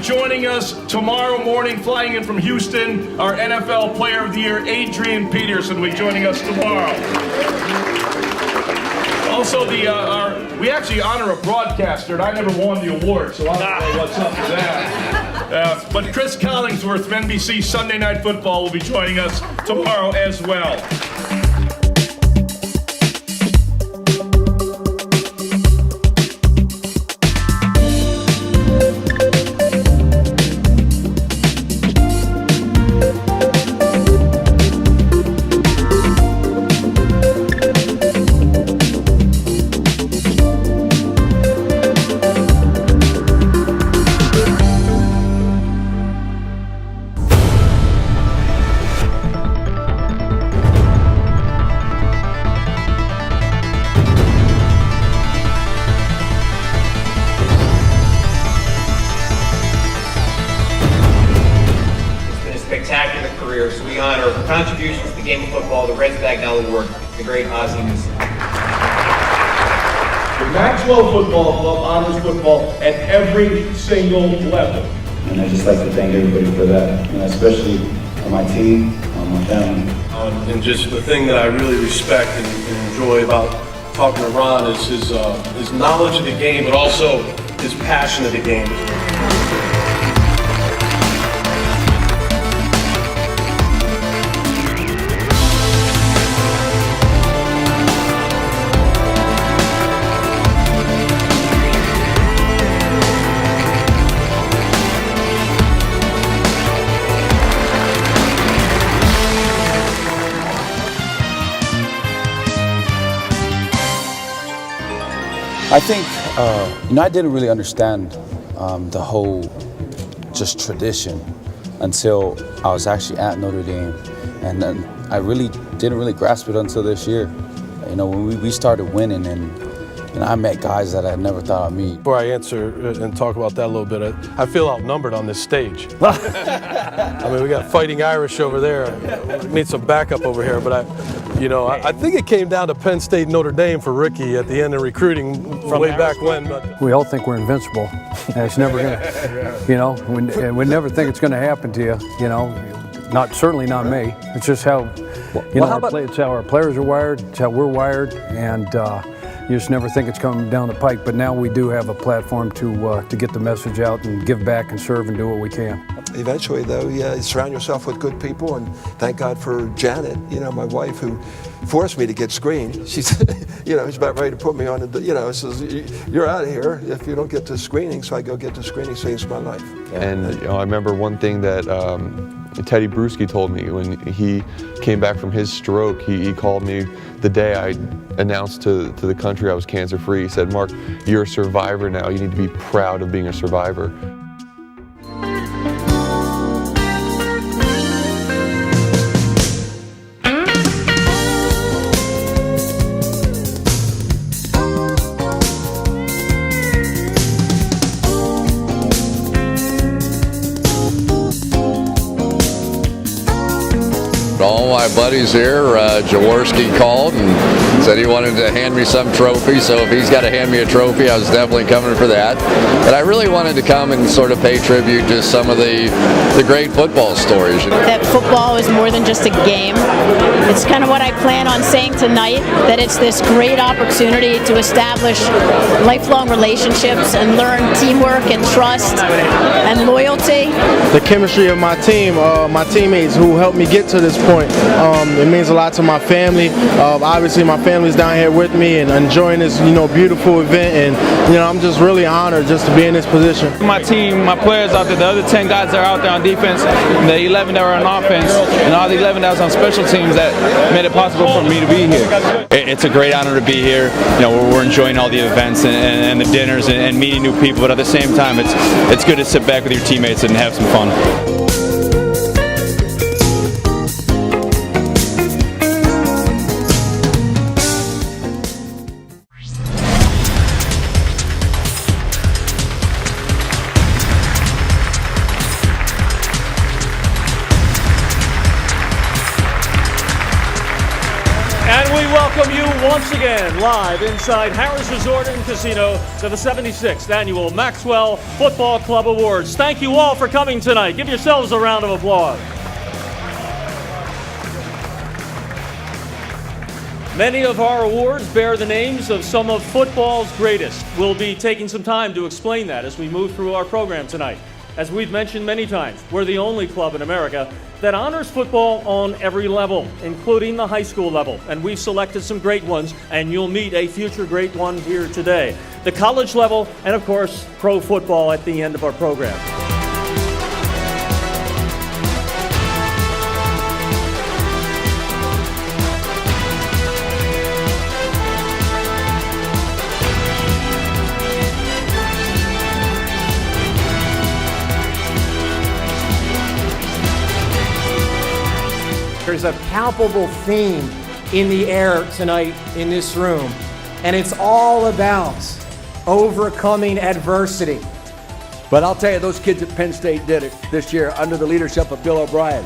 Joining us tomorrow morning, flying in from Houston, our NFL Player of the Year, Adrian Peterson, will be joining us tomorrow. Also, we actually honor a broadcaster, and I never won the award, so I don't know what's up with that. But Chris Collingsworth from NBC Sunday Night Football will be joining us tomorrow as well. Spectacular career, so we honor contributions to the game of football, the Reds Bagnall Award, the great Ozzie Newsome. The Maxwell Football Club honors football at every single level. And I'd just like to thank everybody for that, especially my team, my family. And just the thing that I really respect and enjoy about talking to Ron is his knowledge of the game, but also his passion of the game. I think, I didn't really understand the whole just tradition until I was actually at Notre Dame. And then I really didn't really grasp it until this year. When we started winning and I met guys that I never thought I'd meet. Before I answer and talk about that a little bit, I feel outnumbered on this stage. I mean, we got Fighting Irish over there. We need some backup over here, but I think it came down to Penn State Notre Dame for Ricky at the end of recruiting from way back when. But we all think we're invincible. And it's never gonna, we never think it's gonna happen to you. Certainly not me. It's just how, it's how our players are wired. It's how we're wired, and you just never think it's coming down the pike. But now we do have a platform to get the message out and give back and serve and do what we can. Eventually, though, you surround yourself with good people, and thank God for Janet, my wife, who forced me to get screened. She said, she's about ready to put me on says, you're out of here if you don't get to screening. So I go get to screening, saves my life. And I remember one thing that Teddy Bruschi told me when he came back from his stroke. He called me the day I announced to the country I was cancer-free. He said, "Mark, you're a survivor now. You need to be proud of being a survivor." All my buddies here, Jaworski called and said he wanted to hand me some trophy, so if he's got to hand me a trophy, I was definitely coming for that. But I really wanted to come and sort of pay tribute to some of the great football stories. That football is more than just a game. It's kind of what I plan on saying tonight, that it's this great opportunity to establish lifelong relationships and learn teamwork and trust and loyalty. The chemistry of my team, my teammates who helped me get to this point, it means a lot to my family. Obviously my family's down here with me and enjoying this beautiful event, and I'm just really honored just to be in this position. My team, my players out there, the other 10 guys that are out there on defense, and the 11 that were on offense, and all the 11 that was on special teams that made it possible for me to be here. It's a great honor to be here. We're enjoying all the events and the dinners and meeting new people, but at the same time it's good to sit back with your teammates and have some fun. We welcome you once again live inside Harrah's Resort and Casino to the 76th Annual Maxwell Football Club Awards. Thank you all for coming tonight. Give yourselves a round of applause. Many of our awards bear the names of some of football's greatest. We'll be taking some time to explain that as we move through our program tonight. As we've mentioned many times, we're the only club in America that honors football on every level, including the high school level. And we've selected some great ones, and you'll meet a future great one here today. The college level, and of course, pro football at the end of our program. There's a palpable theme in the air tonight in this room, and it's all about overcoming adversity. But I'll tell you, those kids at Penn State did it this year under the leadership of Bill O'Brien.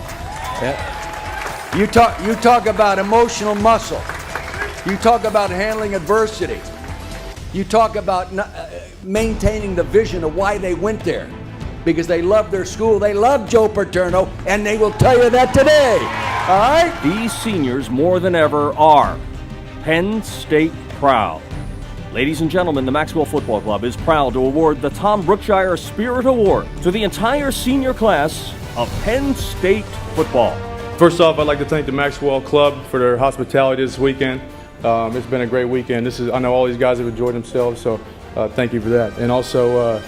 Yeah. You talk about emotional muscle. You talk about handling adversity. You talk about maintaining the vision of why they went there. Because they love their school, they love Joe Paterno, and they will tell you that today. All right? These seniors, more than ever, are Penn State proud. Ladies and gentlemen, the Maxwell Football Club is proud to award the Tom Brookshire Spirit Award to the entire senior class of Penn State football. First off, I'd like to thank the Maxwell Club for their hospitality this weekend. It's been a great weekend. I know all these guys have enjoyed themselves, so thank you for that. And also,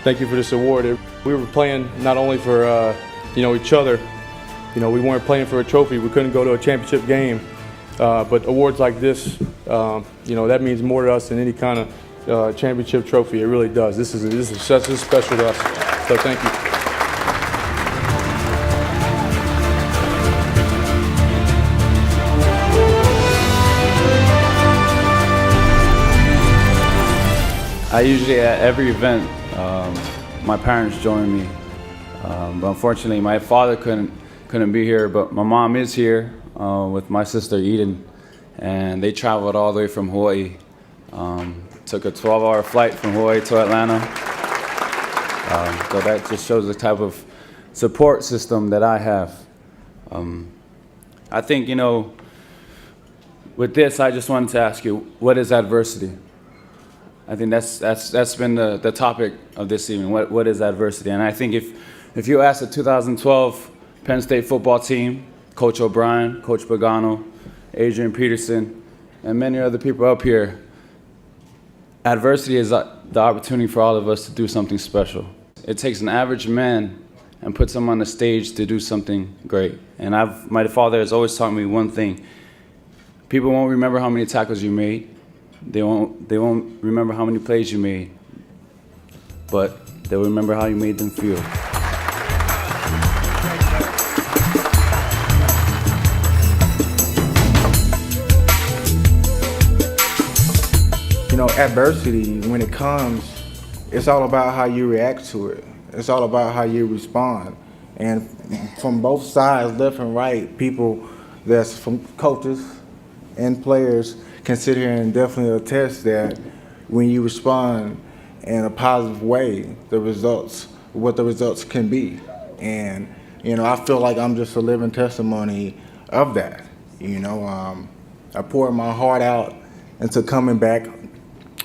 thank you for this award. We were playing not only for each other. We weren't playing for a trophy. We couldn't go to a championship game. But awards like this, that means more to us than any kind of championship trophy. It really does. This is special to us. So thank you. I usually, at every event, my parents join me. But unfortunately, my father couldn't be here, but my mom is here with my sister Eden, and they traveled all the way from Hawaii. Took a 12-hour flight from Hawaii to Atlanta. So that just shows the type of support system that I have. I think, with this, I just wanted to ask you, what is adversity? I think that's been the topic of this evening. What is adversity? And I think if you ask the 2012 Penn State football team, Coach O'Brien, Coach Pagano, Adrian Peterson, and many other people up here, adversity is the opportunity for all of us to do something special. It takes an average man and puts him on the stage to do something great. And my father has always taught me one thing. People won't remember how many tackles you made. They won't remember how many plays you made, but they'll remember how you made them feel. Adversity, when it comes, it's all about how you react to it. It's all about how you respond. And from both sides, left and right, people that's from coaches and players can sit here and definitely attest that when you respond in a positive way, what the results can be. And, I feel like I'm just a living testimony of that. I poured my heart out into coming back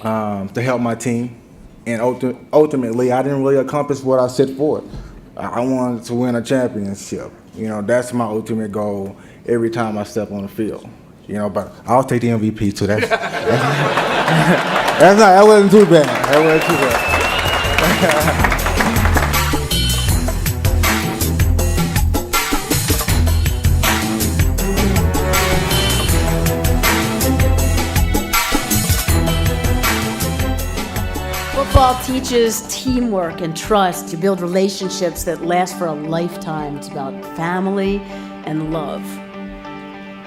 to help my team. And ultimately, I didn't really accomplish what I set forth. I wanted to win a championship. That's my ultimate goal every time I step on the field. But I'll take the MVP too. That wasn't too bad. That wasn't too bad. Football teaches teamwork and trust to build relationships that last for a lifetime. It's about family and love.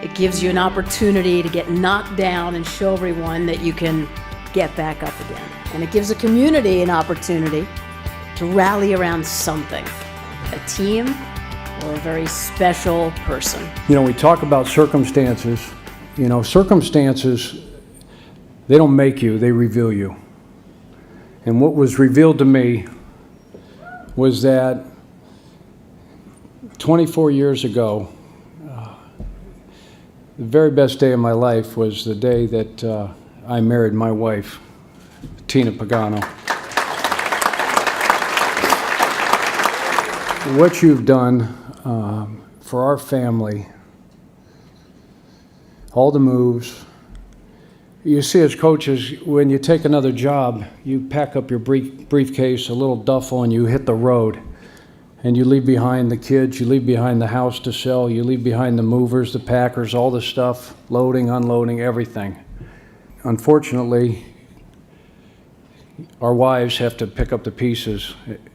It gives you an opportunity to get knocked down and show everyone that you can get back up again. And it gives a community an opportunity to rally around something, a team or a very special person. We talk about circumstances You know, circumstances, they don't make you, they reveal you. And what was revealed to me was that 24 years ago, the very best day of my life was the day that I married my wife, Tina Pagano. What you've done for our family, all the moves. You see, as coaches, when you take another job, you pack up your briefcase, a little duffel, and you hit the road. And you leave behind the kids, you leave behind the house to sell, you leave behind the movers, the packers, all the stuff, loading, unloading, everything. Unfortunately, our wives have to pick up the pieces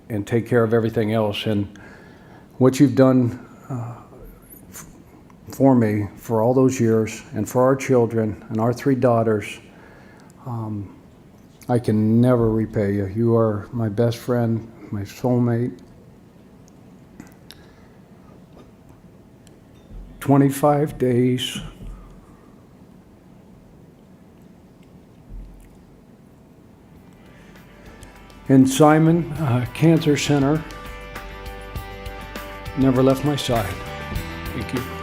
and take care of everything else. And what you've done for me for all those years and for our children and our 3 daughters, I can never repay you. You are my best friend, my soulmate. 25 days. And Simon Cancer Center never left my side. Thank you.